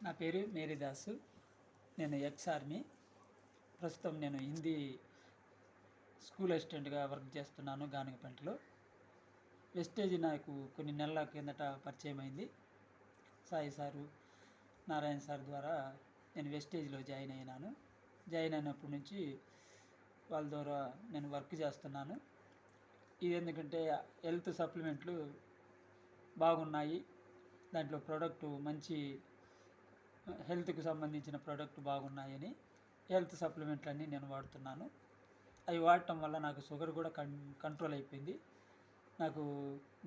నా పేరు మేరీదాసు. నేను ఎక్స్ ఆర్మీ. ప్రస్తుతం నేను హిందీ స్కూల్ అసిస్టెంట్గా వర్క్ చేస్తున్నాను గానగపేటలో. వెస్టేజ్ నాకు కొన్ని నెలల కిందట పరిచయం అయింది. సాయి సారు, నారాయణ సార్ ద్వారా నేను వెస్టేజ్లో జాయిన్ అయినాను. జాయిన్ అయినప్పటి నుంచి వాళ్ళ ద్వారా నేను వర్క్ చేస్తున్నాను. ఇది ఎందుకంటే హెల్త్ సప్లిమెంట్లు బాగున్నాయి, దాంట్లో ప్రోడక్ట్ మంచి హెల్త్కి సంబంధించిన ప్రోడక్ట్ బాగున్నాయని హెల్త్ సప్లిమెంట్లన్నీ నేను వాడుతున్నాను. అవి వాడటం వల్ల నాకు షుగర్ కూడా కంట్రోల్ అయిపోయింది. నాకు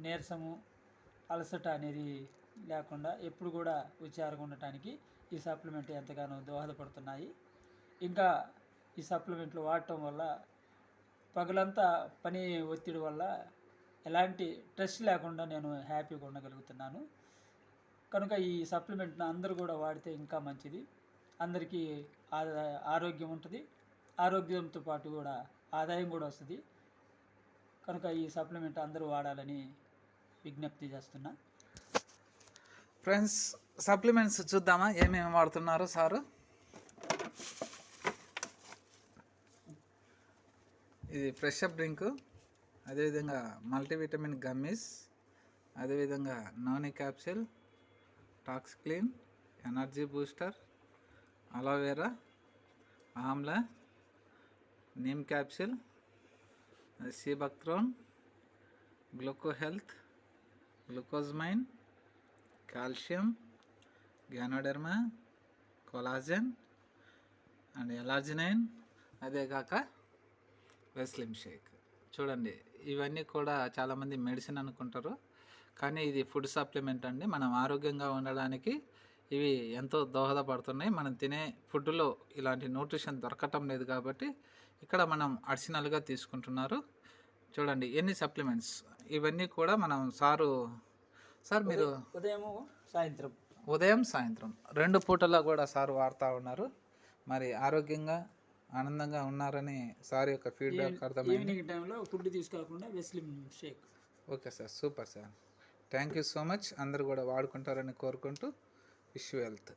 నీరసము, అలసట అనేది లేకుండా ఎప్పుడు కూడా హుషారుగా ఉండటానికి ఈ సప్లిమెంట్ ఎంతగానో దోహదపడుతున్నాయి. ఇంకా ఈ సప్లిమెంట్లు వాడటం వల్ల పగలంతా పని ఒత్తిడి వల్ల ఎలాంటి స్ట్రెస్ లేకుండా నేను హ్యాపీగా ఉండగలుగుతున్నాను. కనుక ఈ సప్లిమెంట్ని అందరూ కూడా వాడితే ఇంకా మంచిది. అందరికీ ఆరోగ్యం ఉంటుంది, ఆరోగ్యంతో పాటు కూడా ఆదాయం కూడా వస్తుంది. కనుక ఈ సప్లిమెంట్ అందరూ వాడాలని విజ్ఞప్తి చేస్తున్నా. ఫ్రెండ్స్, సప్లిమెంట్స్ చూద్దామా ఏమేమి వాడుతున్నారు సారు? ఇది ఫ్రెష్ అప్ డ్రింక్, అదేవిధంగా మల్టీవిటమిన్ గమ్మీస్, అదేవిధంగా noni capsule, tox clean, energy booster, aloe vera, amla, neem capsule, sea buckthorn, gluco health, glucosamine, calcium, ganoderma, collagen and L arginine, అదే కాక వెస్లిమ్ షేక్. చూడండి, ఇవన్నీ కూడా చాలామంది మెడిసిన్ అనుకుంటారు, కానీ ఇది ఫుడ్ సప్లిమెంట్ అండి. మనం ఆరోగ్యంగా ఉండడానికి ఇవి ఎంతో దోహదపడుతున్నాయి. మనం తినే ఫుడ్లో ఇలాంటి న్యూట్రిషన్ దొరకటం లేదు కాబట్టి ఇక్కడ మనం అడిషనల్గా తీసుకుంటున్నారు. చూడండి ఎన్ని సప్లిమెంట్స్, ఇవన్నీ కూడా మనం సార్ మీరు ఉదయం సాయంత్రం 2 పూటల్లో కూడా సార్ వాడుతూ ఉన్నారు. మరి ఆరోగ్యంగా ఆనందంగా ఉన్నారని సార్ యొక్క ఫీడ్బ్యాక్ అర్థమైంది. ఈవినింగ్ టైంలో ఫుడ్ తీసుకోకుండా వెస్లిమ్ shake. Okay sir, super sir. Thank you so much. అందరూ కూడా వాడుకుంటారని కోరుకుంటూ విష్ యూ హెల్త్.